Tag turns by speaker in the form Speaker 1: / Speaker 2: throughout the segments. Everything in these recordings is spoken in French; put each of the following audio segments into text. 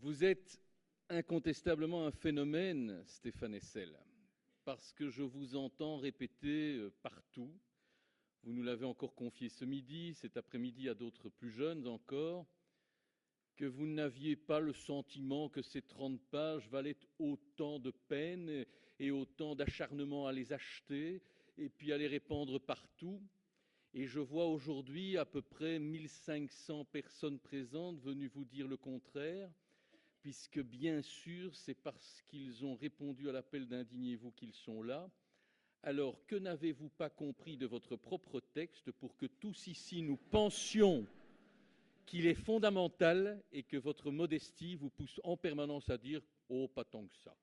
Speaker 1: Vous êtes incontestablement un phénomène, Stéphane Hessel, parce que je vous entends répéter partout, vous nous l'avez encore confié ce midi, cet après-midi à d'autres plus jeunes encore, que vous n'aviez pas le sentiment que ces 30 pages valaient autant de peine et autant d'acharnement à les acheter et puis à les répandre partout. Et je vois aujourd'hui à peu près 1500 personnes présentes venues vous dire le contraire, puisque bien sûr, c'est parce qu'ils ont répondu à l'appel d'Indignez-vous qu'ils sont là. Alors, que n'avez-vous pas compris de votre propre texte pour que tous ici nous pensions qu'il est fondamental et que votre modestie vous pousse en permanence à dire « Oh, pas tant que ça ».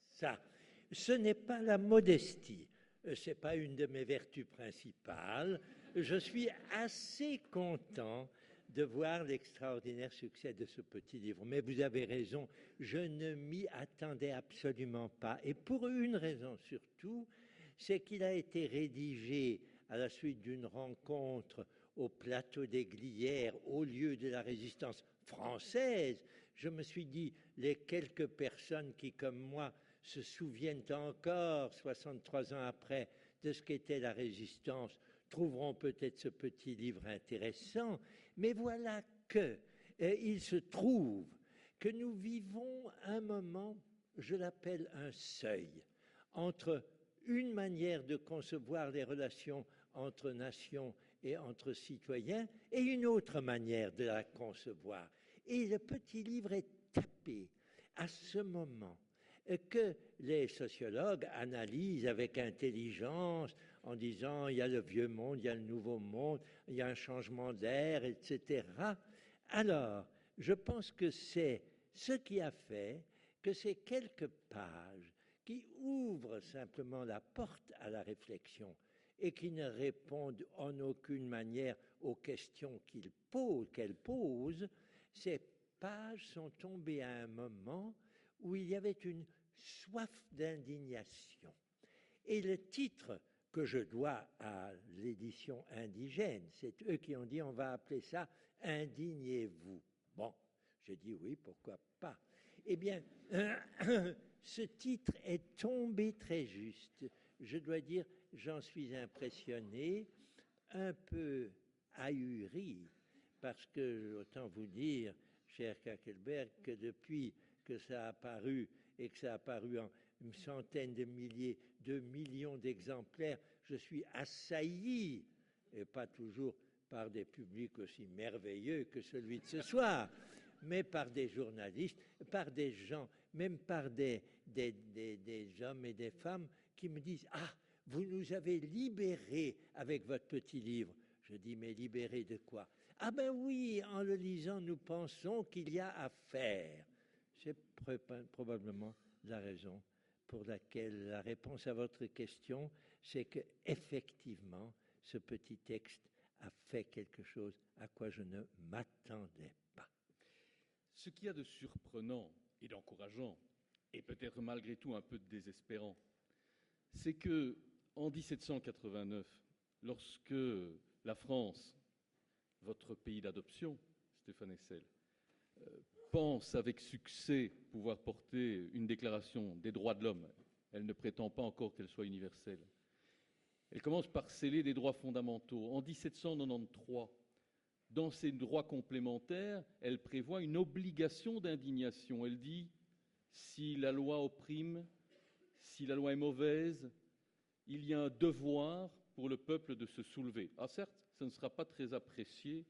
Speaker 2: Ça, ce n'est pas la modestie. Ce n'est pas une de mes vertus principales. Je suis assez content de voir l'extraordinaire succès de ce petit livre. Mais vous avez raison, je ne m'y attendais absolument pas. Et pour une raison surtout, c'est qu'il a été rédigé à la suite d'une rencontre au plateau des Glières, au lieu de la résistance française. Je me suis dit, les quelques personnes qui, comme moi, se souviennent encore, 63 ans après, de ce qu'était la résistance, trouveront peut-être ce petit livre intéressant. Mais voilà que il se trouve que nous vivons un moment, je l'appelle un seuil, entre une manière de concevoir les relations entre nations et entre citoyens et une autre manière de la concevoir. Et le petit livre est tapé à ce moment que les sociologues analysent avec intelligence en disant il y a le vieux monde, il y a le nouveau monde, il y a un changement d'air, etc. Alors, je pense que c'est ce qui a fait que ces quelques pages qui ouvrent simplement la porte à la réflexion et qui ne répondent en aucune manière aux questions qu'elle pose, ces pages sont tombées à un moment où il y avait une soif d'indignation. Et le titre que je dois à l'édition indigène, c'est eux qui ont dit on va appeler ça « Indignez-vous ». Bon, j'ai dit oui, pourquoi pas. Eh bien, ce titre est tombé très juste. Je dois dire, j'en suis impressionné, un peu ahuri, parce que, autant vous dire, cher Kakelberg, que depuis que ça a apparu et que ça a apparu en une centaine de milliers, de millions d'exemplaires, je suis assailli, et pas toujours par des publics aussi merveilleux que celui de ce soir, mais par des journalistes, par des gens, même par des hommes et des femmes qui me disent « Ah, vous nous avez libérés avec votre petit livre ». Je dis « Mais libérés de quoi ?»« Ah ben oui, en le lisant, nous pensons qu'il y a à faire ». C'est probablement la raison pour laquelle la réponse à votre question, c'est que effectivement, ce petit texte a fait quelque chose à quoi je ne m'attendais pas.
Speaker 1: Ce qu'il y a de surprenant et d'encourageant, et peut-être malgré tout un peu de désespérant, c'est que en 1789, lorsque la France, votre pays d'adoption, Stéphane Hessel, pense avec succès pouvoir porter une déclaration des droits de l'homme, elle ne prétend pas encore qu'elle soit universelle. Elle commence par sceller des droits fondamentaux. En 1793, dans ses droits complémentaires, elle prévoit une obligation d'indignation. Elle dit, si la loi opprime, si la loi est mauvaise, il y a un devoir pour le peuple de se soulever. Ah certes, ce ne sera pas très apprécié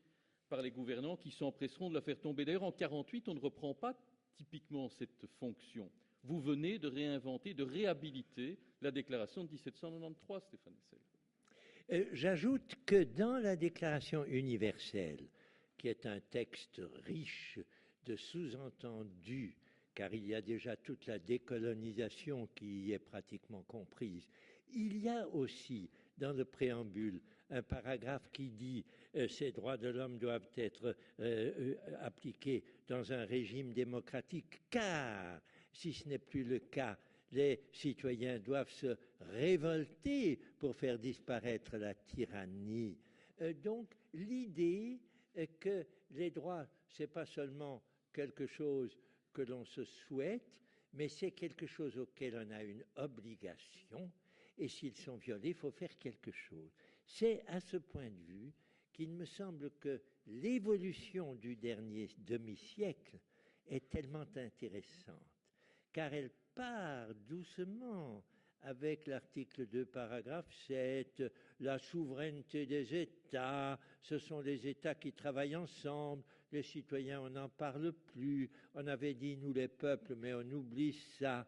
Speaker 1: par les gouvernants qui s'empresseront de la faire tomber. D'ailleurs, en 1948, on ne reprend pas typiquement cette fonction. Vous venez de réinventer, de réhabiliter la déclaration de 1793, Stéphane Hessel.
Speaker 2: J'ajoute que dans la Déclaration universelle, qui est un texte riche de sous-entendus, car il y a déjà toute la décolonisation qui y est pratiquement comprise, il y a aussi dans le préambule un paragraphe qui dit ces droits de l'homme doivent être appliqués dans un régime démocratique, car si ce n'est plus le cas, les citoyens doivent se révolter pour faire disparaître la tyrannie. Donc l'idée que les droits, c'est pas seulement quelque chose que l'on se souhaite, mais c'est quelque chose auquel on a une obligation, et s'ils sont violés, il faut faire quelque chose. C'est à ce point de vue qu'il me semble que l'évolution du dernier demi-siècle est tellement intéressante, car elle part doucement avec l'article 2, paragraphe 7, la souveraineté des États, ce sont les États qui travaillent ensemble, les citoyens, on n'en parle plus, on avait dit nous les peuples, mais on oublie ça.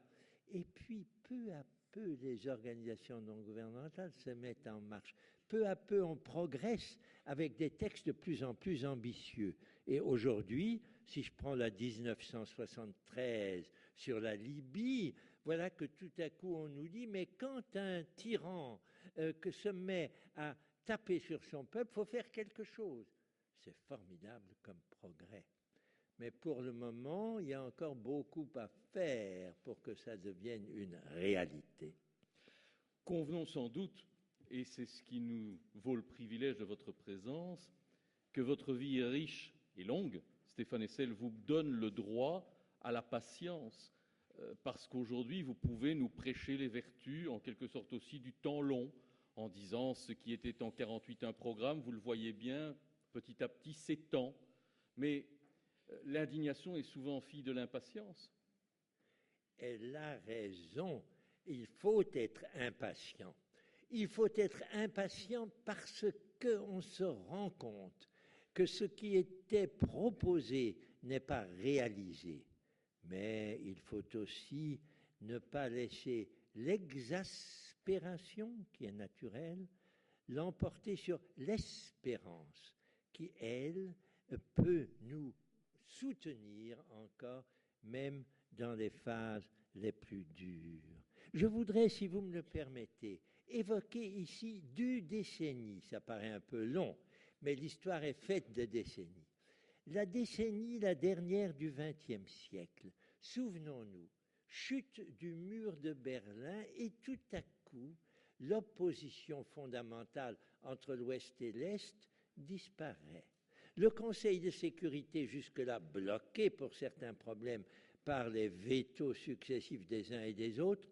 Speaker 2: Et puis, peu à peu, les organisations non gouvernementales se mettent en marche. Peu à peu, on progresse avec des textes de plus en plus ambitieux. Et aujourd'hui, si je prends la 1973 sur la Libye, voilà que tout à coup on nous dit, mais quand un tyran que se met à taper sur son peuple, il faut faire quelque chose. C'est formidable comme progrès. Mais pour le moment, il y a encore beaucoup à faire pour que ça devienne une réalité.
Speaker 1: Convenons sans doute, et c'est ce qui nous vaut le privilège de votre présence, que votre vie est riche et longue. Stéphane Hessel vous donne le droit à la patience, parce qu'aujourd'hui, vous pouvez nous prêcher les vertus, en quelque sorte aussi, du temps long, en disant ce qui était en 48 un programme, vous le voyez bien, petit à petit, s'étend. Mais l'indignation est souvent fille de l'impatience.
Speaker 2: Elle a raison, il faut être impatient. Il faut être impatient parce qu'on se rend compte que ce qui était proposé n'est pas réalisé. Mais il faut aussi ne pas laisser l'exaspération, qui est naturelle, l'emporter sur l'espérance, qui, elle, peut nous soutenir encore, même dans les phases les plus dures. Je voudrais, si vous me le permettez, évoquer ici 2 décennies. Ça paraît un peu long, mais l'histoire est faite de décennies. La décennie, la dernière du XXe siècle, souvenons-nous, chute du mur de Berlin et tout à coup, l'opposition fondamentale entre l'Ouest et l'Est disparaît. Le Conseil de sécurité, jusque-là bloqué pour certains problèmes par les vétos successifs des uns et des autres,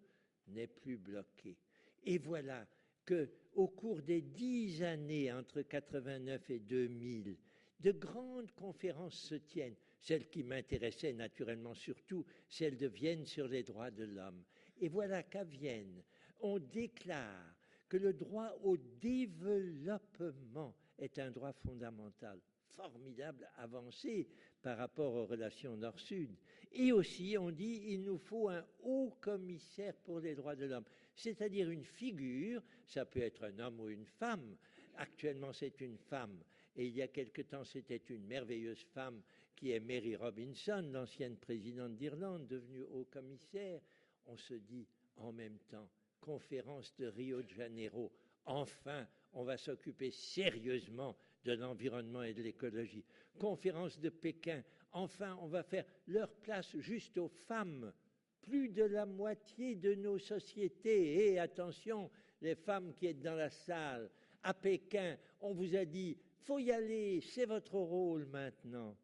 Speaker 2: n'est plus bloqué. Et voilà qu'au cours des 10 années entre 89 et 2000, de grandes conférences se tiennent, celles qui m'intéressaient naturellement surtout, celles de Vienne sur les droits de l'homme. Et voilà qu'à Vienne, on déclare que le droit au développement est un droit fondamental. Formidable avancée par rapport aux relations Nord-Sud. Et aussi, on dit il nous faut un haut commissaire pour les droits de l'homme, c'est-à-dire une figure, ça peut être un homme ou une femme, actuellement c'est une femme, et il y a quelque temps c'était une merveilleuse femme qui est Mary Robinson, l'ancienne présidente d'Irlande, devenue haut commissaire. On se dit en même temps, conférence de Rio de Janeiro, enfin on va s'occuper sérieusement de l'environnement et de l'écologie. Conférence de Pékin, enfin on va faire leur place juste aux femmes. Plus de la moitié de nos sociétés, et attention, les femmes qui êtes dans la salle, à Pékin, on vous a dit, faut y aller, c'est votre rôle maintenant.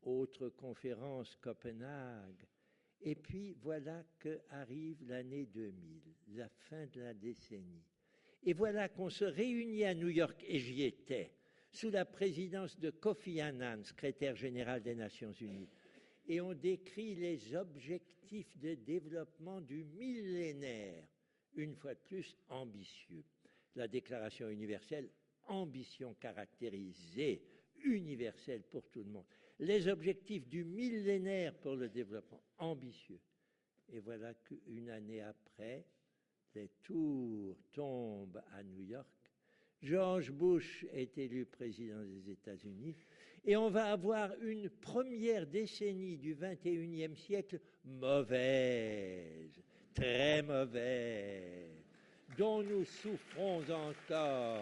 Speaker 2: Autre conférence, Copenhague. Et puis voilà qu'arrive l'année 2000, la fin de la décennie. Et voilà qu'on se réunit à New York, et j'y étais, sous la présidence de Kofi Annan, secrétaire général des Nations Unies. Et on décrit les objectifs de développement du millénaire, une fois de plus ambitieux. La Déclaration universelle, ambition caractérisée, universelle pour tout le monde. Les objectifs du millénaire pour le développement, ambitieux. Et voilà qu'une année après, les tours tombent à New York. George Bush est élu président des États-Unis et on va avoir une première décennie du XXIe siècle mauvaise, très mauvaise, dont nous souffrons encore,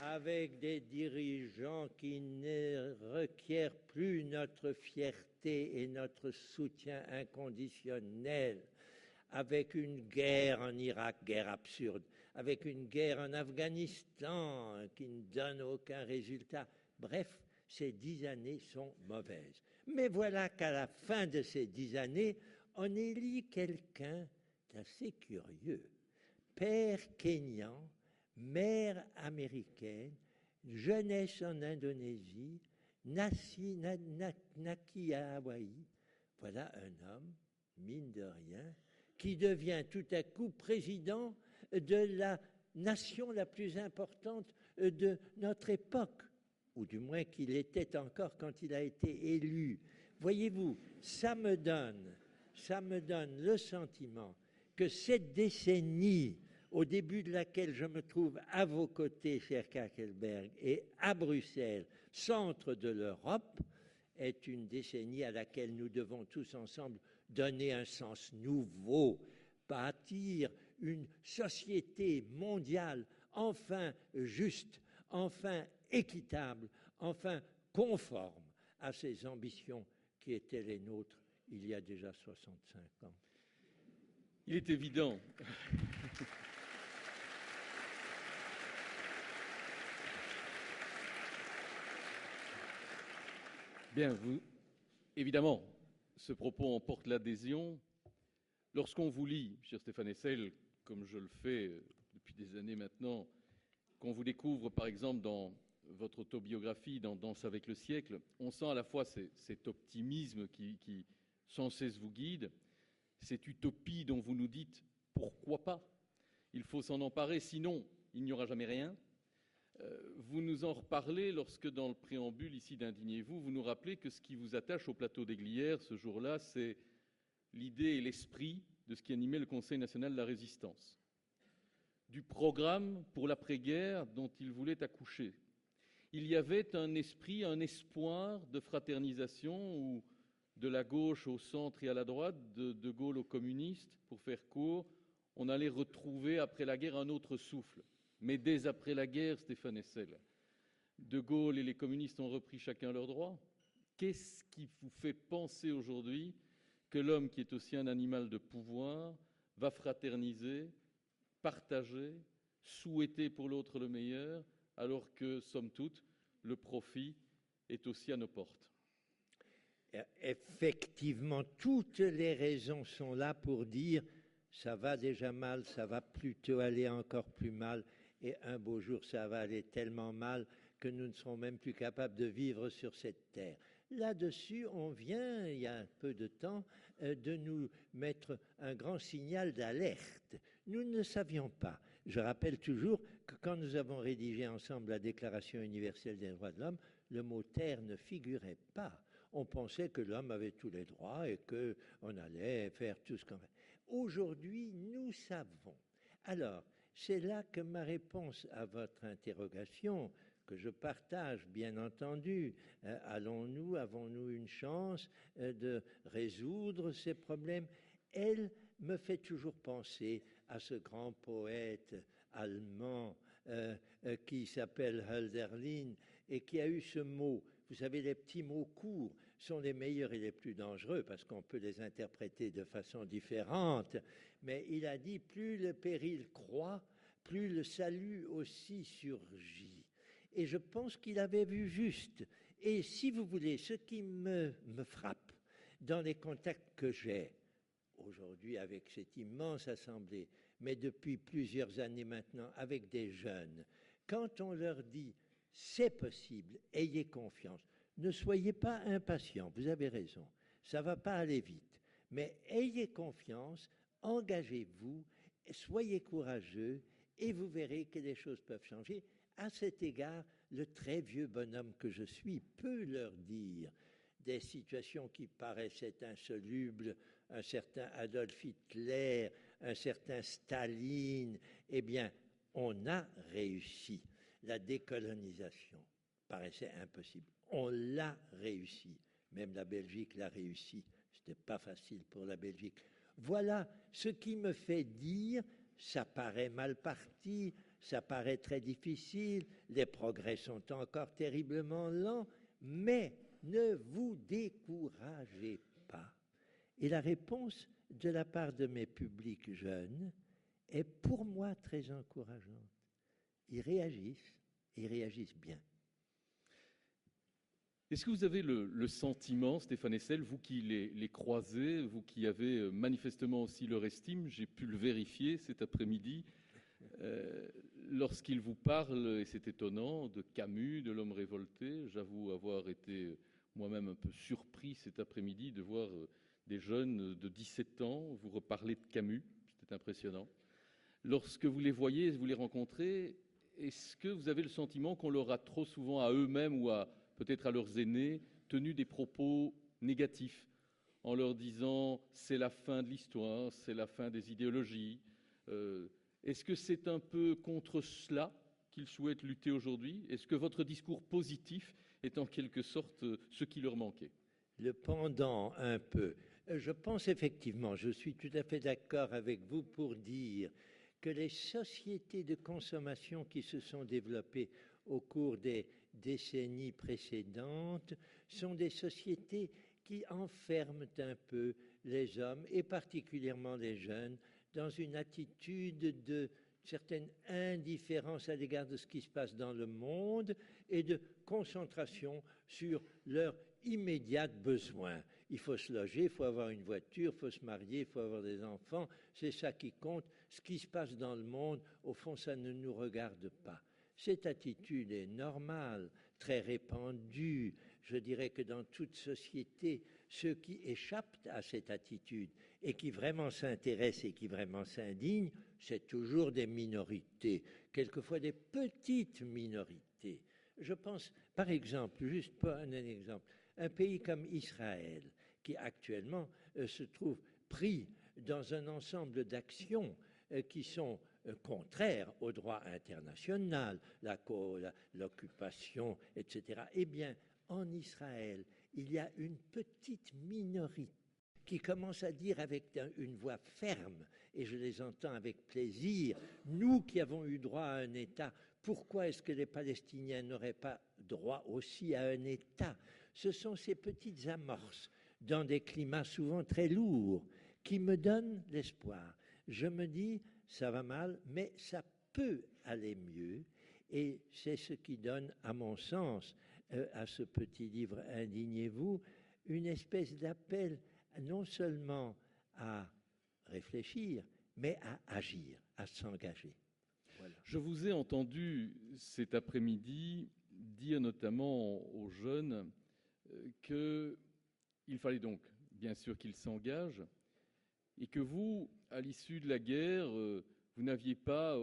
Speaker 2: avec des dirigeants qui ne requièrent plus notre fierté et notre soutien inconditionnel, avec une guerre en Irak, guerre absurde, avec une guerre en Afghanistan qui ne donne aucun résultat. Bref, ces 10 années sont mauvaises. Mais voilà qu'à la fin de ces 10 années, on élit quelqu'un d'assez curieux. Père kényan, mère américaine, jeunesse en Indonésie, naquit à Hawaï. Voilà un homme, mine de rien, qui devient tout à coup président de la nation la plus importante de notre époque, ou du moins qu'il était encore quand il a été élu. Voyez-vous, ça me donne le sentiment que cette décennie, au début de laquelle je me trouve à vos côtés, cher Kakelberg, et à Bruxelles, centre de l'Europe, est une décennie à laquelle nous devons tous ensemble donner un sens nouveau, bâtir une société mondiale enfin juste, enfin équitable, enfin conforme à ces ambitions qui étaient les nôtres il y a déjà 65 ans.
Speaker 1: Il est évident. Bien, évidemment, ce propos emporte l'adhésion. Lorsqu'on vous lit, cher Stéphane Hessel, comme je le fais depuis des années maintenant, qu'on vous découvre par exemple dans votre autobiographie, dans Danse avec le siècle, on sent à la fois cet optimisme qui sans cesse vous guide, cette utopie dont vous nous dites « pourquoi pas ?» Il faut s'en emparer, sinon il n'y aura jamais rien. Vous nous en reparlez lorsque, dans le préambule ici d'Indignez-vous, vous nous rappelez que ce qui vous attache au plateau des Glières ce jour-là, c'est l'idée et l'esprit de ce qui animait le Conseil national de la résistance, du programme pour l'après-guerre dont il voulait accoucher. Il y avait un esprit, un espoir de fraternisation où, de la gauche au centre et à la droite, de Gaulle aux communistes, pour faire court, on allait retrouver après la guerre un autre souffle. Mais dès après la guerre, Stéphane Hessel, de Gaulle et les communistes ont repris chacun leurs droits. Qu'est-ce qui vous fait penser aujourd'hui que l'homme, qui est aussi un animal de pouvoir, va fraterniser, partager, souhaiter pour l'autre le meilleur, alors que, somme toute, le profit est aussi à nos portes?
Speaker 2: Effectivement, toutes les raisons sont là pour dire ça va déjà mal, ça va plutôt aller encore plus mal, et un beau jour ça va aller tellement mal que nous ne serons même plus capables de vivre sur cette terre. Là-dessus, on vient, il y a un peu de temps, de nous mettre un grand signal d'alerte. Nous ne savions pas. Je rappelle toujours que quand nous avons rédigé ensemble la Déclaration universelle des droits de l'homme, le mot terre ne figurait pas. On pensait que l'homme avait tous les droits et qu'on allait faire tout ce qu'on fait. Aujourd'hui, nous savons. Alors, c'est là que ma réponse à votre interrogation, que je partage bien entendu, avons-nous une chance de résoudre ces problèmes? Elle me fait toujours penser à ce grand poète allemand qui s'appelle Hölderlin et qui a eu ce mot. Vous savez, les petits mots courts sont les meilleurs et les plus dangereux parce qu'on peut les interpréter de façon différente. Mais il a dit, plus le péril croît, plus le salut aussi surgit. Et je pense qu'il avait vu juste. Et si vous voulez, ce qui me frappe dans les contacts que j'ai aujourd'hui avec cette immense assemblée, mais depuis plusieurs années maintenant avec des jeunes, quand on leur dit « c'est possible, ayez confiance », ne soyez pas impatients, vous avez raison, ça ne va pas aller vite, mais ayez confiance, engagez-vous, soyez courageux et vous verrez que les choses peuvent changer. À cet égard, le très vieux bonhomme que je suis peut leur dire des situations qui paraissaient insolubles, un certain Adolf Hitler, un certain Staline, eh bien, on a réussi. La décolonisation paraissait impossible. On l'a réussi. Même la Belgique l'a réussi. Ce n'était pas facile pour la Belgique. Voilà ce qui me fait dire, ça paraît mal parti, ça paraît très difficile, les progrès sont encore terriblement lents, mais ne vous découragez pas. Et la réponse de la part de mes publics jeunes est pour moi très encourageante. Ils réagissent bien.
Speaker 1: Est-ce que vous avez le sentiment, Stéphane Hessel, vous qui les croisez, vous qui avez manifestement aussi leur estime, j'ai pu le vérifier cet après-midi, lorsqu'il vous parle, et c'est étonnant, de Camus, de l'homme révolté, j'avoue avoir été moi-même un peu surpris cet après-midi de voir des jeunes de 17 ans vous reparler de Camus, c'était impressionnant. Lorsque vous les voyez, vous les rencontrez, est-ce que vous avez le sentiment qu'on leur a trop souvent à eux-mêmes ou à peut-être à leurs aînés tenu des propos négatifs en leur disant c'est la fin de l'histoire, c'est la fin des idéologies? Est-ce que c'est un peu contre cela qu'ils souhaitent lutter aujourd'hui? Est-ce que votre discours positif est en quelque sorte ce qui leur manquait?
Speaker 2: Le pendant un peu. Je pense effectivement, je suis tout à fait d'accord avec vous pour dire que les sociétés de consommation qui se sont développées au cours des décennies précédentes sont des sociétés qui enferment un peu les hommes, et particulièrement les jeunes, dans une attitude de certaine indifférence à l'égard de ce qui se passe dans le monde et de concentration sur leurs immédiats besoins. Il faut se loger, il faut avoir une voiture, il faut se marier, il faut avoir des enfants, c'est ça qui compte. Ce qui se passe dans le monde, au fond, ça ne nous regarde pas. Cette attitude est normale, très répandue. Je dirais que dans toute société, ceux qui échappent à cette attitude et qui vraiment s'intéressent et qui vraiment s'indignent, c'est toujours des minorités, quelquefois des petites minorités. Je pense, par exemple, juste pour un exemple, un pays comme Israël, qui actuellement se trouve pris dans un ensemble d'actions qui sont contraires au droit international, l'occupation, etc. Eh bien, en Israël, il y a une petite minorité qui commence à dire avec une voix ferme, et je les entends avec plaisir, nous qui avons eu droit à un État, pourquoi est-ce que les Palestiniens n'auraient pas droit aussi à un État? Ce sont ces petites amorces, dans des climats souvent très lourds, qui me donnent l'espoir. Je me dis, ça va mal, mais ça peut aller mieux, et c'est ce qui donne, à mon sens, à ce petit livre « Indignez-vous », une espèce d'appel non seulement à réfléchir, mais à agir, à s'engager.
Speaker 1: Voilà. Je vous ai entendu cet après-midi dire notamment aux jeunes qu'il fallait donc bien sûr qu'ils s'engagent et que vous, à l'issue de la guerre, vous n'aviez pas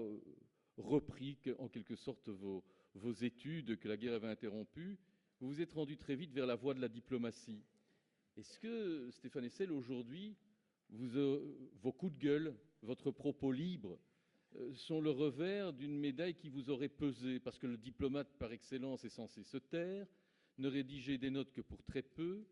Speaker 1: repris en quelque sorte vos études que la guerre avait interrompues. Vous vous êtes rendu très vite vers la voie de la diplomatie. Est-ce que, Stéphane Hessel, aujourd'hui, vos coups de gueule, votre propos libre, sont le revers d'une médaille qui vous aurait pesé? Parce que le diplomate par excellence est censé se taire, ne rédiger des notes que pour très peu,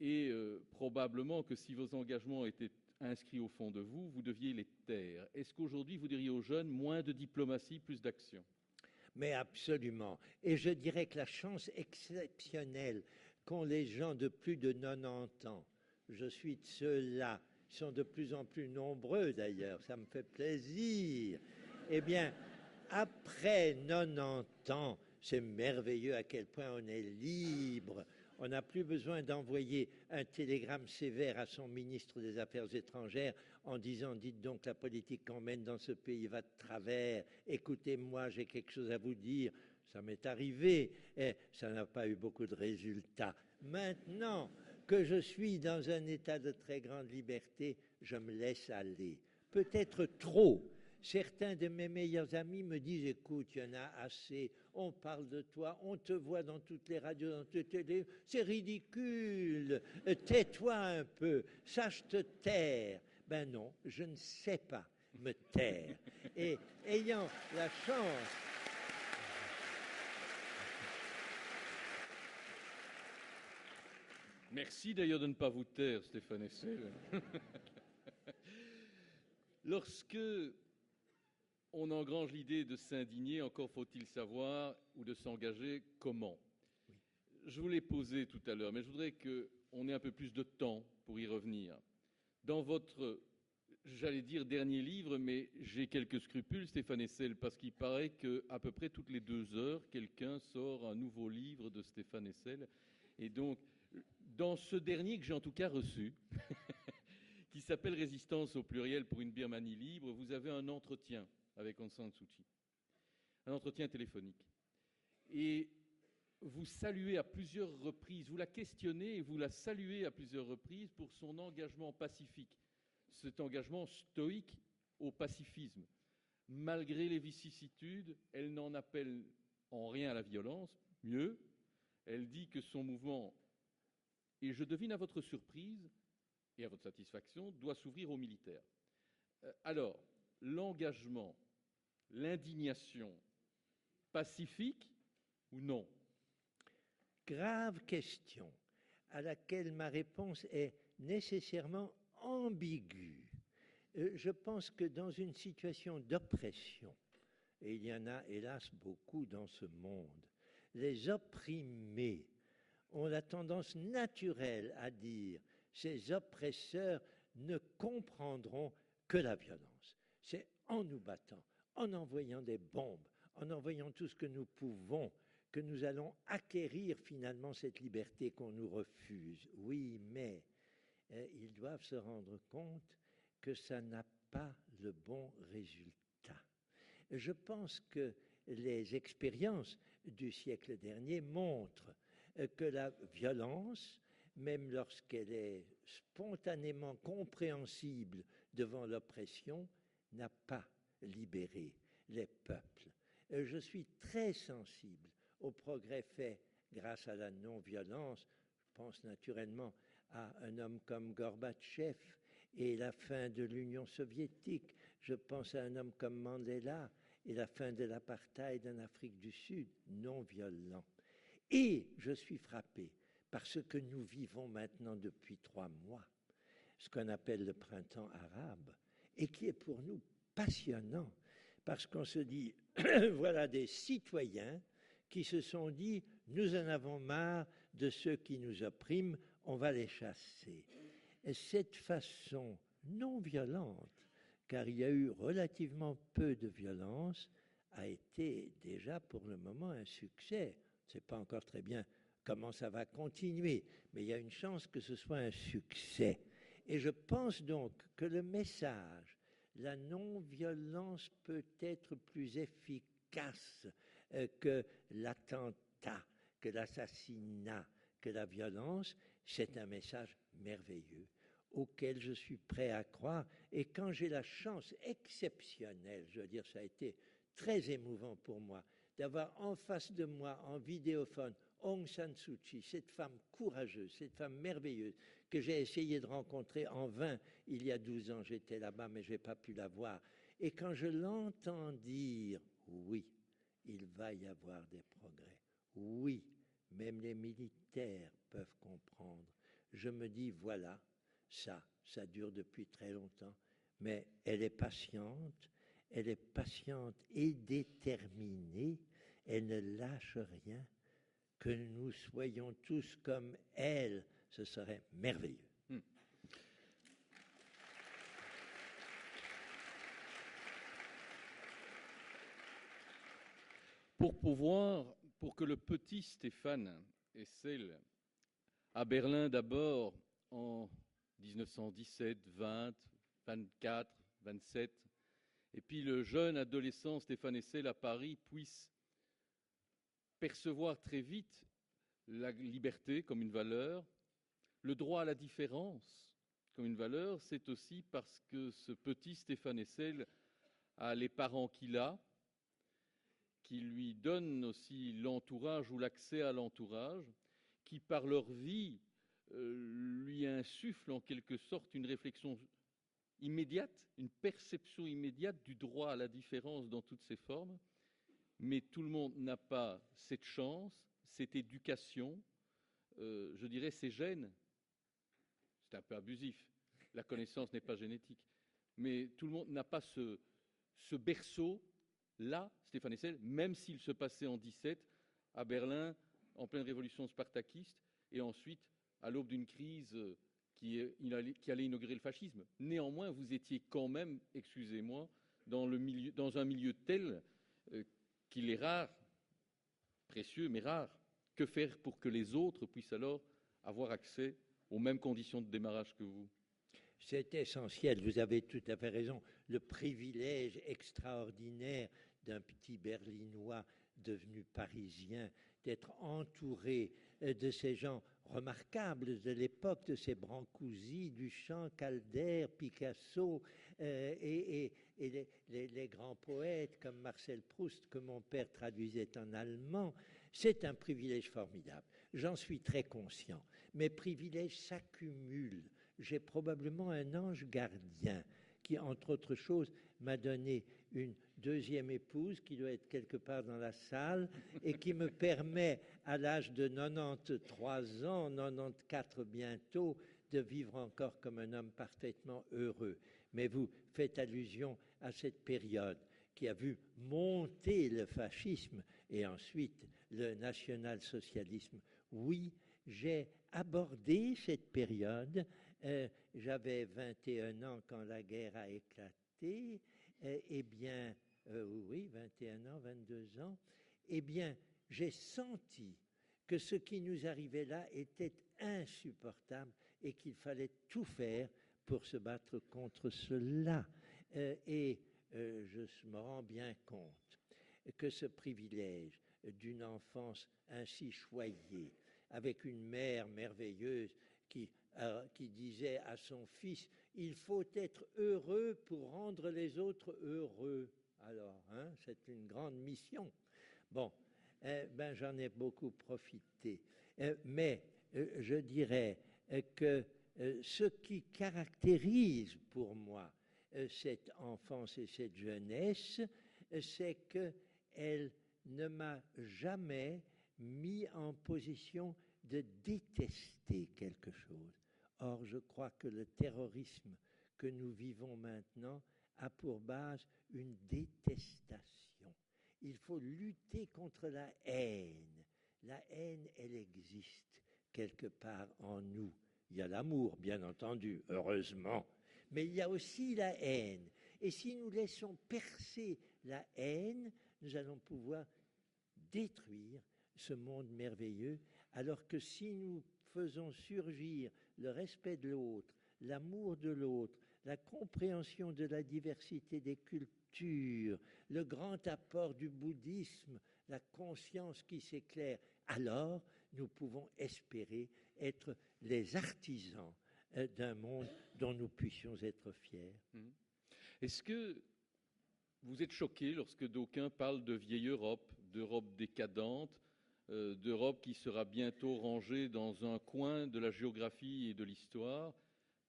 Speaker 1: et probablement que si vos engagements étaient inscrits au fond de vous, vous deviez les taire. Est-ce qu'aujourd'hui, vous diriez aux jeunes, moins de diplomatie, plus d'action?
Speaker 2: Mais absolument. Et je dirais que la chance exceptionnelle qu'ont les gens de plus de 90 ans, je suis de ceux-là, ils sont de plus en plus nombreux d'ailleurs, ça me fait plaisir. Eh bien, après 90 ans, c'est merveilleux à quel point on est libre. On n'a plus besoin d'envoyer un télégramme sévère à son ministre des Affaires étrangères en disant « Dites donc, la politique qu'on mène dans ce pays va de travers. Écoutez-moi, j'ai quelque chose à vous dire. » Ça m'est arrivé et ça n'a pas eu beaucoup de résultats. Maintenant que je suis dans un état de très grande liberté, je me laisse aller. Peut-être trop. Certains de mes meilleurs amis me disent « Écoute, il y en a assez, on parle de toi, on te voit dans toutes les radios, dans toutes les télé, c'est ridicule, tais-toi un peu, sache te taire. » Ben non, je ne sais pas me taire. Et ayant la chance...
Speaker 1: Merci d'ailleurs de ne pas vous taire, Stéphane Hessel. Lorsque on engrange l'idée de s'indigner, encore faut-il savoir, ou de s'engager, comment. Oui. Je vous l'ai posé tout à l'heure, mais je voudrais qu'on ait un peu plus de temps pour y revenir. Dans votre, j'allais dire dernier livre, mais j'ai quelques scrupules, Stéphane Hessel, parce qu'il paraît qu'à peu près toutes les 2 heures, quelqu'un sort un nouveau livre de Stéphane Hessel. Et donc, dans ce dernier que j'ai en tout cas reçu, qui s'appelle Résistance au pluriel pour une Birmanie libre, vous avez un entretien avec Aung San Suu Kyi, un entretien téléphonique. Et vous saluez à plusieurs reprises, vous la questionnez et vous la saluez à plusieurs reprises pour son engagement pacifique, cet engagement stoïque au pacifisme. Malgré les vicissitudes, elle n'en appelle en rien à la violence, mieux, elle dit que son mouvement, et je devine à votre surprise et à votre satisfaction, doit s'ouvrir aux militaires. Alors, l'engagement, l'indignation, pacifique ou non?
Speaker 2: Grave question à laquelle ma réponse est nécessairement ambiguë. Je pense que dans une situation d'oppression, et il y en a hélas beaucoup dans ce monde, les opprimés ont la tendance naturelle à dire ces oppresseurs ne comprendront que la violence. C'est en nous battant, en envoyant des bombes, en envoyant tout ce que nous pouvons, que nous allons acquérir finalement cette liberté qu'on nous refuse. Oui, mais ils doivent se rendre compte que ça n'a pas le bon résultat. Je pense que les expériences du siècle dernier montrent que la violence, même lorsqu'elle est spontanément compréhensible devant l'oppression, n'a pas libéré les peuples. Je suis très sensible au progrès fait grâce à la non-violence. Je pense naturellement à un homme comme Gorbatchev et la fin de l'Union soviétique. Je pense à un homme comme Mandela et la fin de l'apartheid en Afrique du Sud, non violent. Et je suis frappé par ce que nous vivons maintenant depuis 3 mois, ce qu'on appelle le printemps arabe, et qui est pour nous passionnant, parce qu'on se dit, voilà des citoyens qui se sont dit, nous en avons marre de ceux qui nous oppriment, on va les chasser. Et cette façon non violente, car il y a eu relativement peu de violence, a été déjà pour le moment un succès. On ne sait pas encore très bien comment ça va continuer, mais il y a une chance que ce soit un succès. Et je pense donc que le message, la non-violence peut être plus efficace que l'attentat, que l'assassinat, que la violence, c'est un message merveilleux auquel je suis prêt à croire. Et quand j'ai la chance exceptionnelle, je veux dire, ça a été très émouvant pour moi, d'avoir en face de moi, en vidéophone, Aung San Suu Kyi, cette femme courageuse, cette femme merveilleuse, que j'ai essayé de rencontrer en vain il y a 12 ans. J'étais là-bas, mais je n'ai pas pu la voir. Et quand je l'entends dire, oui, il va y avoir des progrès. Oui, même les militaires peuvent comprendre. Je me dis, voilà, ça dure depuis très longtemps, mais elle est patiente et déterminée, elle ne lâche rien. Que nous soyons tous comme elle, ce serait merveilleux.
Speaker 1: Pour que le petit Stéphane Hessel, à Berlin d'abord, en 1917, 20, 24, 27, et puis le jeune adolescent Stéphane Hessel à Paris puisse percevoir très vite la liberté comme une valeur, le droit à la différence comme une valeur, c'est aussi parce que ce petit Stéphane Hessel a les parents qu'il a, qui lui donnent aussi l'entourage ou l'accès à l'entourage, qui par leur vie lui insufflent en quelque sorte une réflexion immédiate, une perception immédiate du droit à la différence dans toutes ses formes. Mais tout le monde n'a pas cette chance, cette éducation, je dirais ces gènes. C'est un peu abusif, la connaissance n'est pas génétique, mais tout le monde n'a pas ce berceau-là, Stéphane Hessel, même s'il se passait en 17 à Berlin, en pleine révolution spartakiste, et ensuite à l'aube d'une crise qui allait inaugurer le fascisme. Néanmoins, vous étiez quand même, excusez-moi, dans un milieu tel qu'il est rare, précieux mais rare, que faire pour que les autres puissent alors avoir accès aux mêmes conditions de démarrage que vous?
Speaker 2: C'est essentiel, vous avez tout à fait raison. Le privilège extraordinaire d'un petit Berlinois devenu parisien, d'être entouré de ces gens remarquables de l'époque, de ces Brancusi, Duchamp, Calder, Picasso, et les grands poètes comme Marcel Proust, que mon père traduisait en allemand. C'est un privilège formidable. J'en suis très conscient. Mes privilèges s'accumulent. J'ai probablement un ange gardien qui, entre autres choses, m'a donné une deuxième épouse qui doit être quelque part dans la salle et qui me permet, à l'âge de 93 ans, 94 bientôt, de vivre encore comme un homme parfaitement heureux. Mais vous faites allusion à cette période qui a vu monter le fascisme et ensuite le national-socialisme. Oui, j'ai abordé cette période. J'avais 21 ans quand la guerre a éclaté. Eh bien, oui, 21 ans, 22 ans. Eh bien, j'ai senti que ce qui nous arrivait là était insupportable et qu'il fallait tout faire pour se battre contre cela. Je me rends bien compte que ce privilège d'une enfance ainsi choyée, avec une mère merveilleuse qui disait à son fils « Il faut être heureux pour rendre les autres heureux ». Alors, hein, c'est une grande mission. Bon, j'en ai beaucoup profité. Mais je dirais que ce qui caractérise pour moi cette enfance et cette jeunesse, c'est qu'elle ne m'a jamais mis en position de détester quelque chose. Or, je crois que le terrorisme que nous vivons maintenant a pour base une détestation. Il faut lutter contre la haine. La haine, elle existe quelque part en nous. Il y a l'amour, bien entendu, heureusement, mais il y a aussi la haine. Et si nous laissons percer la haine, nous allons pouvoir détruire ce monde merveilleux, alors que si nous faisons surgir le respect de l'autre, l'amour de l'autre, la compréhension de la diversité des cultures, le grand apport du bouddhisme, la conscience qui s'éclaire, alors nous pouvons espérer être les artisans d'un monde dont nous puissions être fiers.
Speaker 1: Est-ce que vous êtes choqué lorsque d'aucuns parlent de vieille Europe, d'Europe décadente, d'Europe qui sera bientôt rangée dans un coin de la géographie et de l'histoire,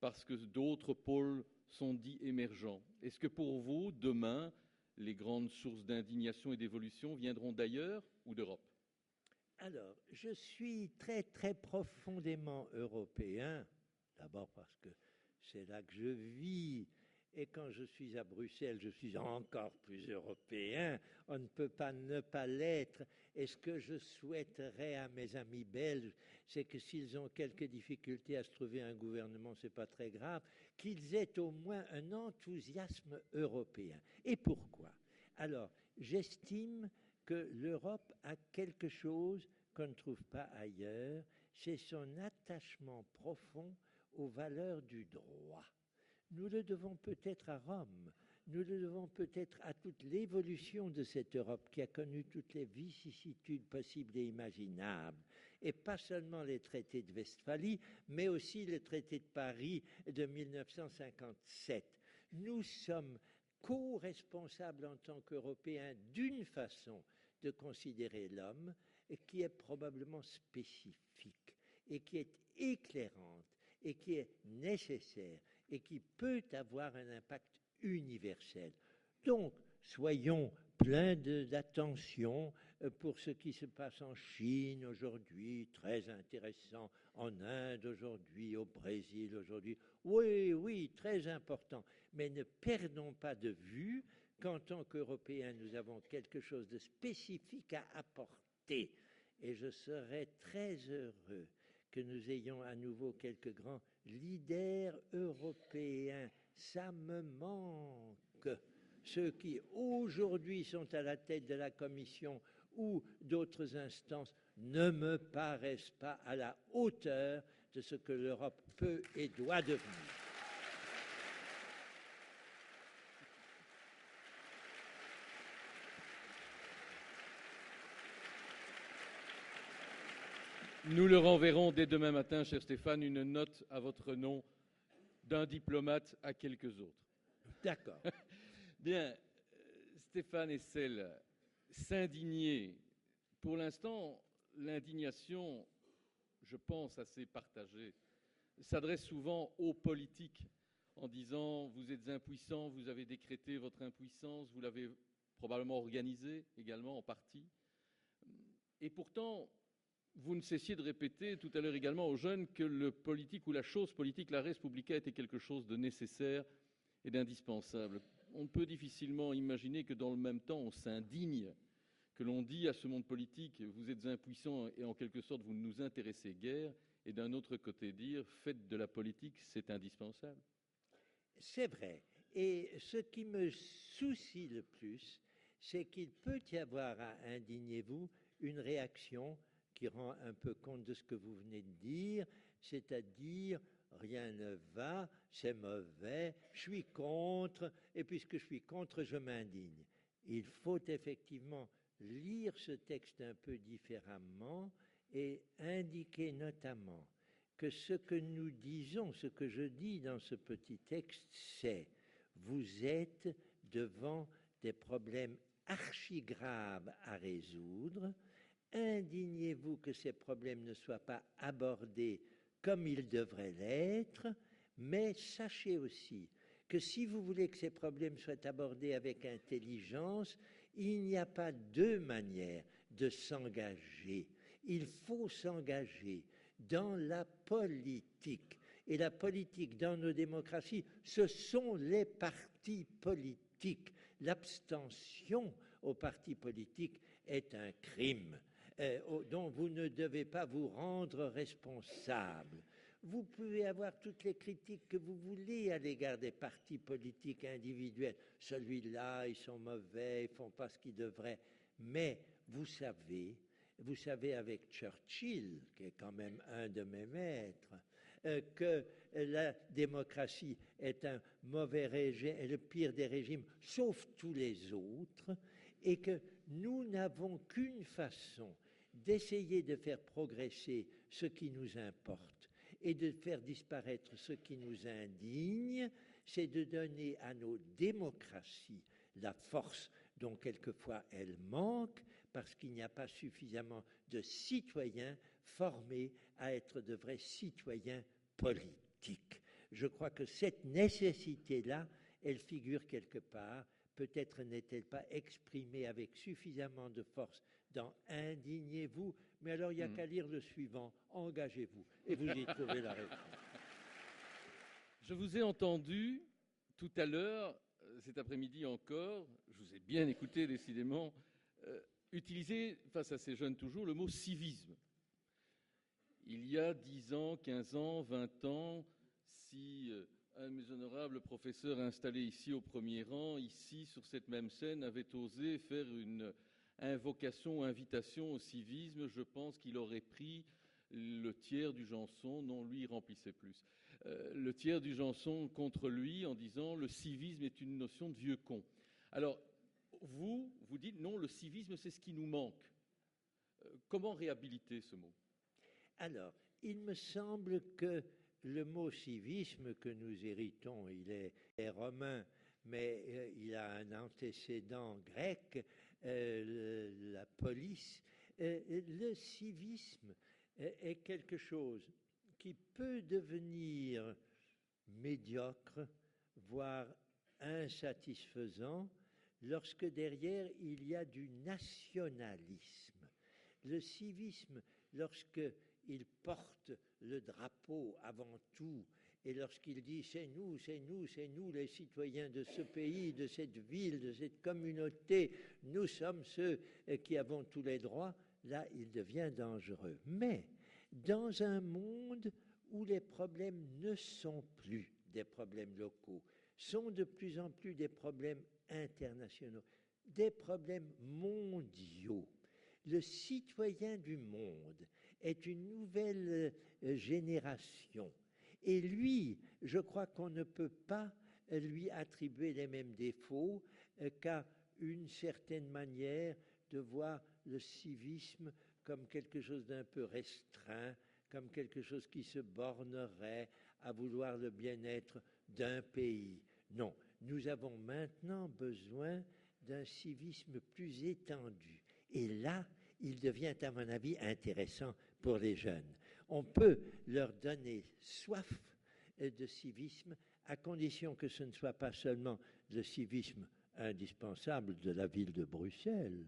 Speaker 1: parce que d'autres pôles sont dits émergents? Est-ce que pour vous, demain, les grandes sources d'indignation et d'évolution viendront d'ailleurs ou d'Europe?
Speaker 2: Alors, je suis très, très profondément européen, d'abord parce que c'est là que je vis, et quand je suis à Bruxelles, je suis encore plus européen. On ne peut pas ne pas l'être. Et ce que je souhaiterais à mes amis belges, c'est que s'ils ont quelques difficultés à se trouver un gouvernement, c'est pas très grave, qu'ils aient au moins un enthousiasme européen. Et pourquoi? Alors, j'estime que l'Europe a quelque chose qu'on ne trouve pas ailleurs, c'est son attachement profond aux valeurs du droit. Nous le devons peut-être à Rome, nous le devons peut-être à toute l'évolution de cette Europe qui a connu toutes les vicissitudes possibles et imaginables, et pas seulement les traités de Westphalie, mais aussi le traité de Paris de 1957. Nous sommes co-responsables en tant qu'Européens d'une façon de considérer l'homme qui est probablement spécifique et qui est éclairante et qui est nécessaire et qui peut avoir un impact universel. Donc, soyons pleins d'attention pour ce qui se passe en Chine aujourd'hui, très intéressant, en Inde aujourd'hui, au Brésil aujourd'hui. Oui, oui, très important. Mais ne perdons pas de vue qu'en tant qu'Européens, nous avons quelque chose de spécifique à apporter. Et je serais très heureux que nous ayons à nouveau quelques grands leaders européens. Ça me manque. Ceux qui aujourd'hui sont à la tête de la Commission ou d'autres instances ne me paraissent pas à la hauteur de ce que l'Europe peut et doit devenir.
Speaker 1: Nous leur enverrons dès demain matin, cher Stéphane, une note à votre nom d'un diplomate à quelques autres.
Speaker 2: D'accord.
Speaker 1: Bien, Stéphane Hessel, s'indigner. Pour l'instant, l'indignation, je pense, assez partagée, s'adresse souvent aux politiques en disant « vous êtes impuissants, vous avez décrété votre impuissance, vous l'avez probablement organisée également en partie ». Et pourtant, vous ne cessiez de répéter tout à l'heure également aux jeunes que le politique ou la chose politique, la res publica, était quelque chose de nécessaire et d'indispensable. On peut difficilement imaginer que dans le même temps, on s'indigne, que l'on dit à ce monde politique « vous êtes impuissants et en quelque sorte vous ne nous intéressez guère », et d'un autre côté dire « faites de la politique, c'est indispensable ».
Speaker 2: C'est vrai. Et ce qui me soucie le plus, c'est qu'il peut y avoir, à indignez-vous, une réaction qui rend un peu compte de ce que vous venez de dire, c'est-à-dire rien ne va, c'est mauvais, je suis contre, et puisque je suis contre, je m'indigne. Il faut effectivement lire ce texte un peu différemment et indiquer notamment que ce que nous disons, ce que je dis dans ce petit texte, c'est vous êtes devant des problèmes archigraves à résoudre. Indignez-vous que ces problèmes ne soient pas abordés comme ils devraient l'être, mais sachez aussi que si vous voulez que ces problèmes soient abordés avec intelligence, il n'y a pas deux manières de s'engager. Il faut s'engager dans la politique. Et la politique dans nos démocraties, ce sont les partis politiques. L'abstention aux partis politiques est un crime dont vous ne devez pas vous rendre responsable. Vous pouvez avoir toutes les critiques que vous voulez à l'égard des partis politiques individuels. Celui-là, ils sont mauvais, ils ne font pas ce qu'ils devraient. Mais vous savez avec Churchill, qui est quand même un de mes maîtres, que la démocratie est un mauvais régime, est le pire des régimes, sauf tous les autres, et que nous n'avons qu'une façon d'essayer de faire progresser ce qui nous importe et de faire disparaître ce qui nous indigne, c'est de donner à nos démocraties la force dont quelquefois elles manquent, parce qu'il n'y a pas suffisamment de citoyens formés à être de vrais citoyens politiques. Je crois que cette nécessité-là, elle figure quelque part. Peut-être n'est-elle pas exprimée avec suffisamment de force dans « indignez-vous », mais alors il n'y a qu'à lire le suivant « engagez-vous » et vous y trouvez la réponse.
Speaker 1: Je vous ai entendu tout à l'heure, cet après-midi encore, je vous ai bien écouté décidément, utiliser face à ces jeunes toujours le mot « civisme ». Il y a 10 ans, 15 ans, 20 ans, si un de mes honorables professeurs installé ici au premier rang, ici sur cette même scène, avait osé faire une invocation, invitation au civisme, je pense qu'il aurait pris le tiers du Janson, non, lui il remplissait plus, le tiers du Janson contre lui en disant « le civisme est une notion de vieux con ». Alors, vous dites « non, le civisme c'est ce qui nous manque ». Comment réhabiliter ce mot ?
Speaker 2: Alors, il me semble que le mot civisme que nous héritons, il est romain, mais il a un antécédent grec, la police. Le civisme est quelque chose qui peut devenir médiocre, voire insatisfaisant, lorsque derrière il y a du nationalisme. Le civisme, lorsque il porte le drapeau avant tout, et lorsqu'il dit c'est nous, c'est nous, c'est nous les citoyens de ce pays, de cette ville, de cette communauté, nous sommes ceux qui avons tous les droits, là il devient dangereux. Mais dans un monde où les problèmes ne sont plus des problèmes locaux, sont de plus en plus des problèmes internationaux, des problèmes mondiaux, Le citoyen du monde est une nouvelle génération. Et lui, je crois qu'on ne peut pas lui attribuer les mêmes défauts qu'à une certaine manière de voir le civisme comme quelque chose d'un peu restreint, comme quelque chose qui se bornerait à vouloir le bien-être d'un pays. Non, nous avons maintenant besoin d'un civisme plus étendu. Et là, il devient, à mon avis, intéressant pour les jeunes. On peut leur donner soif de civisme, à condition que ce ne soit pas seulement le civisme indispensable de la ville de Bruxelles,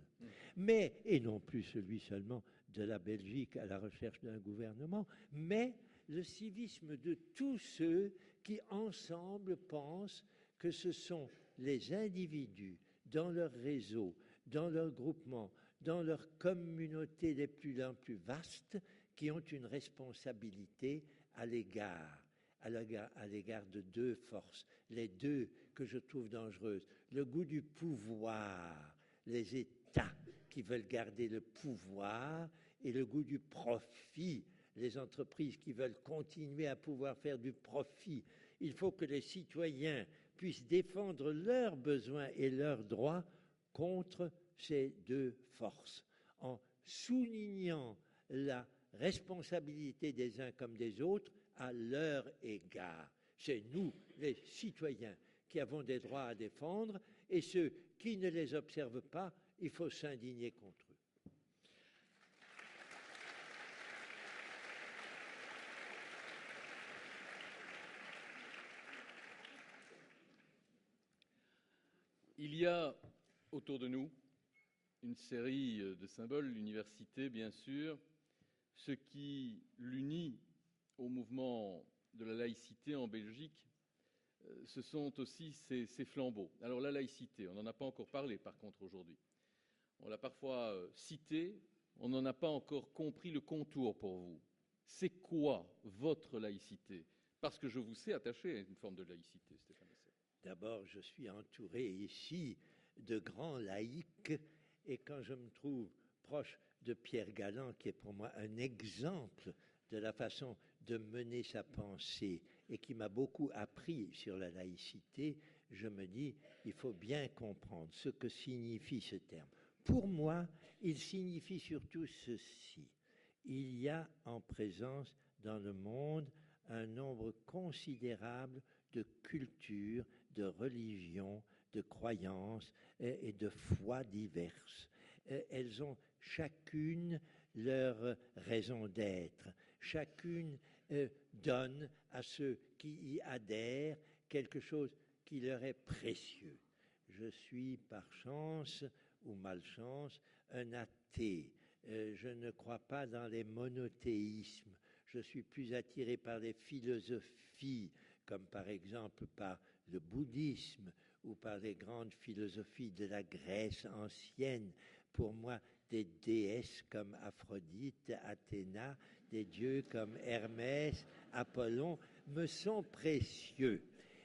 Speaker 2: mais, et non plus celui seulement de la Belgique à la recherche d'un gouvernement, mais le civisme de tous ceux qui, ensemble, pensent que ce sont les individus, dans leur réseau, dans leur groupement, dans leur communauté les plus vastes, qui ont une responsabilité à l'égard de deux forces, les deux que je trouve dangereuses. Le goût du pouvoir, les États qui veulent garder le pouvoir, et le goût du profit, les entreprises qui veulent continuer à pouvoir faire du profit. Il faut que les citoyens puissent défendre leurs besoins et leurs droits contre ces deux forces, en soulignant la responsabilité des uns comme des autres à leur égard. C'est nous, les citoyens, qui avons des droits à défendre, et ceux qui ne les observent pas, il faut s'indigner contre eux.
Speaker 1: Il y a autour de nous une série de symboles, l'université bien sûr, ce qui l'unit au mouvement de la laïcité en Belgique, ce sont aussi ces flambeaux. Alors la laïcité, on n'en a pas encore parlé par contre aujourd'hui. On l'a parfois cité, on n'en a pas encore compris le contour pour vous. C'est quoi votre laïcité? Parce que je vous sais attaché à une forme de laïcité, Stéphane Hessel.
Speaker 2: D'abord, je suis entouré ici de grands laïcs, et quand je me trouve proche de Pierre Galland, qui est pour moi un exemple de la façon de mener sa pensée et qui m'a beaucoup appris sur la laïcité, je me dis, il faut bien comprendre ce que signifie ce terme. Pour moi, il signifie surtout ceci. Il y a en présence dans le monde un nombre considérable de cultures, de religions, de croyances et de foi diverses. Elles ont chacune leur raison d'être. Chacune donne à ceux qui y adhèrent quelque chose qui leur est précieux. Je suis par chance ou malchance un athée. Je ne crois pas dans les monothéismes. Je suis plus attiré par les philosophies, comme par exemple par le bouddhisme ou par les grandes philosophies de la Grèce ancienne. Pour moi, des déesses comme Aphrodite, Athéna, des dieux comme Hermès, Apollon me sont précieux.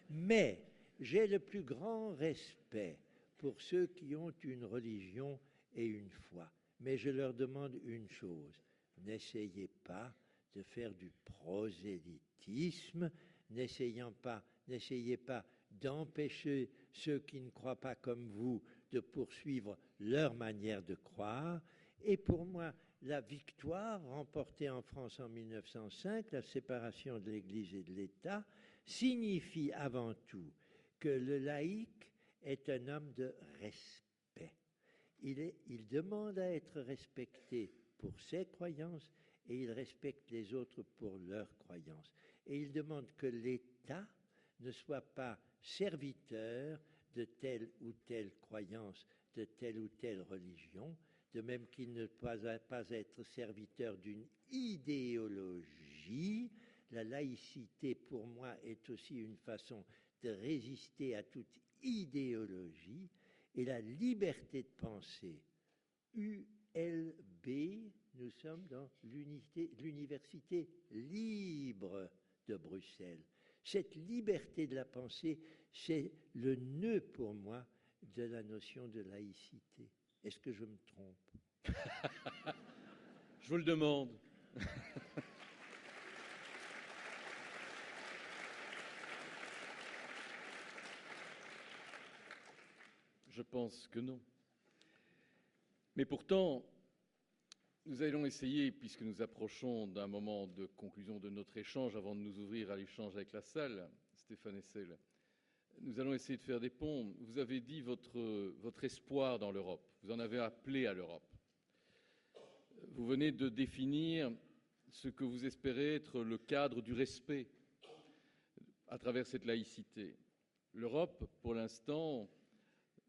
Speaker 2: Mais j'ai le plus grand respect pour ceux qui ont une religion et une foi. Mais je leur demande une chose, n'essayez pas de faire du prosélytisme, n'essayez pas d'empêcher ceux qui ne croient pas comme vous de poursuivre leur manière de croire. Et pour moi, la victoire remportée en France en 1905, la séparation de l'Église et de l'État, signifie avant tout que le laïc est un homme de respect. Il demande à être respecté pour ses croyances et il respecte les autres pour leurs croyances. Et il demande que l'État ne soit pas serviteur de telle ou telle croyance, de telle ou telle religion, de même qu'il ne doit pas être serviteur d'une idéologie. La laïcité, pour moi, est aussi une façon de résister à toute idéologie, et la liberté de penser, ULB, nous sommes dans l'université libre de Bruxelles. Cette liberté de la pensée, c'est le nœud pour moi de la notion de laïcité. Est-ce que je me trompe ?
Speaker 1: Je vous le demande. Je pense que non. Mais pourtant, nous allons essayer, puisque nous approchons d'un moment de conclusion de notre échange, avant de nous ouvrir à l'échange avec la salle, Stéphane Hessel, nous allons essayer de faire des ponts. Vous avez dit votre espoir dans l'Europe, vous en avez appelé à l'Europe. Vous venez de définir ce que vous espérez être le cadre du respect à travers cette laïcité. L'Europe, pour l'instant,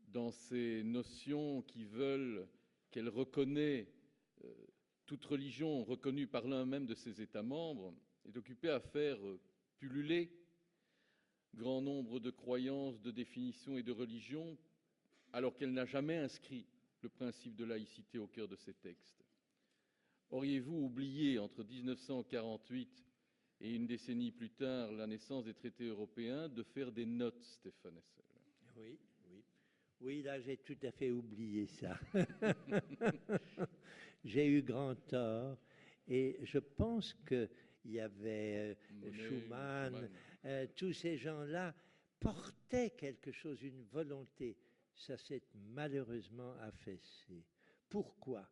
Speaker 1: dans ces notions qui veulent qu'elle reconnaît toute religion reconnue par l'un même de ses États membres, est occupée à faire pulluler grand nombre de croyances, de définitions et de religions, alors qu'elle n'a jamais inscrit le principe de laïcité au cœur de ses textes. Auriez-vous oublié, entre 1948 et une décennie plus tard, la naissance des traités européens, de faire des notes, Stéphane Hessel?
Speaker 2: Oui. Oui, là, j'ai tout à fait oublié ça. J'ai eu grand tort. Et je pense qu'il y avait Schumann, tous ces gens-là portaient quelque chose, une volonté. Ça s'est malheureusement affaissé. Pourquoi?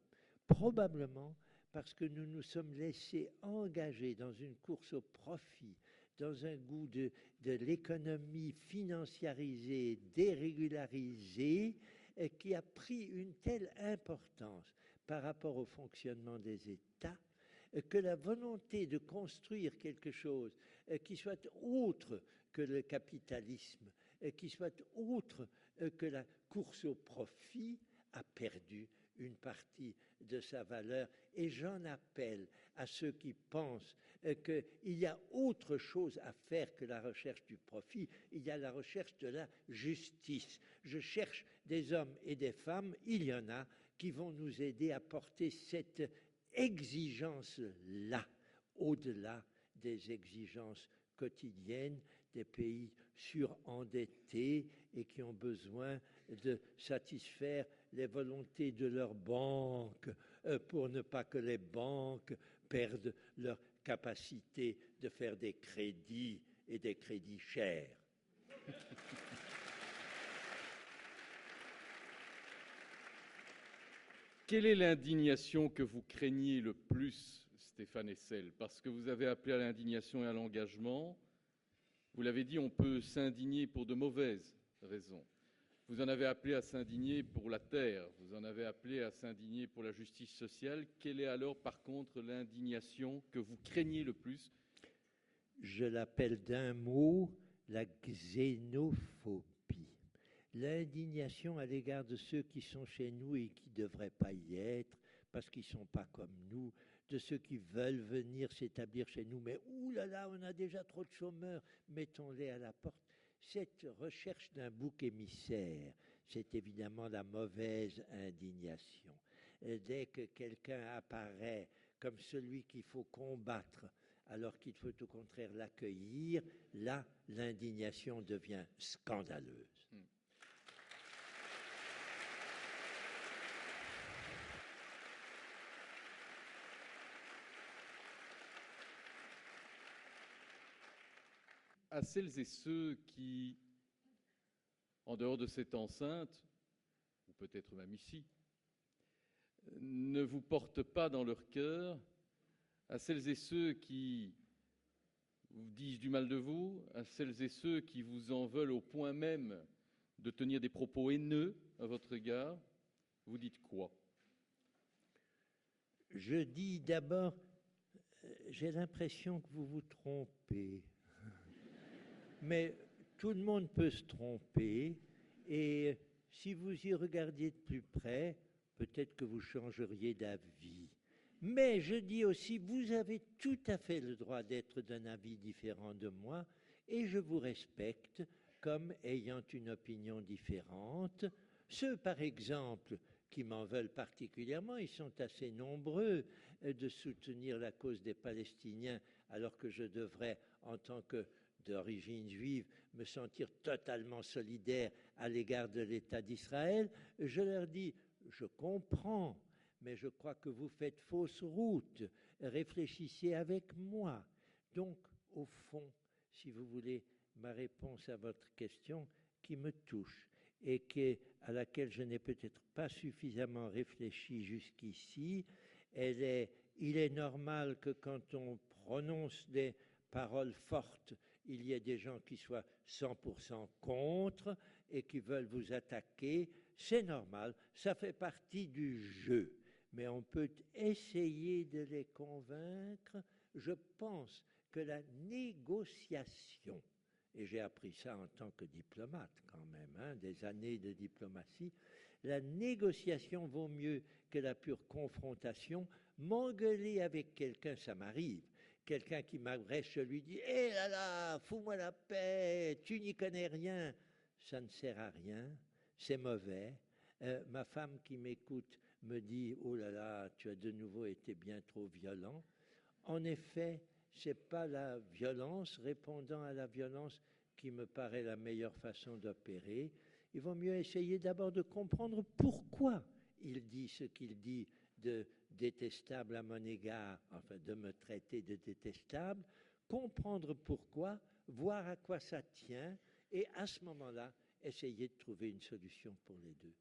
Speaker 2: Probablement parce que nous nous sommes laissés engager dans une course au profit, dans un goût de l'économie financiarisée, dérégularisée, qui a pris une telle importance par rapport au fonctionnement des États, que la volonté de construire quelque chose qui soit autre que le capitalisme, qui soit autre que la course au profit, a perdu une partie de sa valeur. Et j'en appelle à ceux qui pensent qu'il y a autre chose à faire que la recherche du profit. Il y a la recherche de la justice. Je cherche des hommes et des femmes, il y en a, qui vont nous aider à porter cette exigence-là, au-delà des exigences quotidiennes des pays surendettés et qui ont besoin de satisfaire les volontés de leurs banques pour ne pas que les banques perdent leur capacité de faire des crédits et des crédits chers.
Speaker 1: Quelle est l'indignation que vous craignez le plus, Stéphane Hessel? Parce que vous avez appelé à l'indignation et à l'engagement. Vous l'avez dit, on peut s'indigner pour de mauvaises raisons. Vous en avez appelé à s'indigner pour la terre, vous en avez appelé à s'indigner pour la justice sociale. Quelle est alors, par contre, l'indignation que vous craignez le plus?
Speaker 2: Je l'appelle d'un mot la xénophobie. L'indignation à l'égard de ceux qui sont chez nous et qui ne devraient pas y être, parce qu'ils ne sont pas comme nous, de ceux qui veulent venir s'établir chez nous, mais oulala, on a déjà trop de chômeurs, mettons-les à la porte. Cette recherche d'un bouc émissaire, c'est évidemment la mauvaise indignation. Dès que quelqu'un apparaît comme celui qu'il faut combattre, alors qu'il faut au contraire l'accueillir, là, l'indignation devient scandaleuse.
Speaker 1: À celles et ceux qui, en dehors de cette enceinte, ou peut-être même ici, ne vous portent pas dans leur cœur, à celles et ceux qui vous disent du mal de vous, à celles et ceux qui vous en veulent au point même de tenir des propos haineux à votre égard, vous dites quoi?
Speaker 2: Je dis d'abord, j'ai l'impression que vous vous trompez. Mais tout le monde peut se tromper, et si vous y regardiez de plus près, peut-être que vous changeriez d'avis. Mais je dis aussi, vous avez tout à fait le droit d'être d'un avis différent de moi, et je vous respecte comme ayant une opinion différente. Ceux, par exemple, qui m'en veulent particulièrement, ils sont assez nombreux de soutenir la cause des Palestiniens, alors que je devrais, en tant que d'origine juive, me sentir totalement solidaire à l'égard de l'État d'Israël. Je leur dis, je comprends, mais je crois que vous faites fausse route. Réfléchissez avec moi. Donc, au fond, si vous voulez, ma réponse à votre question qui me touche et à laquelle je n'ai peut-être pas suffisamment réfléchi jusqu'ici, il est normal que quand on prononce des paroles fortes, il y ait des gens qui soient 100% contre et qui veulent vous attaquer. C'est normal, ça fait partie du jeu. Mais on peut essayer de les convaincre. Je pense que la négociation, et j'ai appris ça en tant que diplomate quand même, hein, des années de diplomatie, la négociation vaut mieux que la pure confrontation. M'engueuler avec quelqu'un, ça m'arrive. Quelqu'un qui m'agresse, je lui dis « Eh là là, fous-moi la paix, tu n'y connais rien ». Ça ne sert à rien, c'est mauvais. Ma femme qui m'écoute me dit « Oh là là, tu as de nouveau été bien trop violent ». En effet, ce n'est pas la violence répondant à la violence qui me paraît la meilleure façon d'opérer. Il vaut mieux essayer d'abord de comprendre pourquoi il dit ce qu'il dit de détestable à mon égard, enfin de me traiter de détestable, comprendre pourquoi, voir à quoi ça tient, et à ce moment-là, essayer de trouver une solution pour les deux.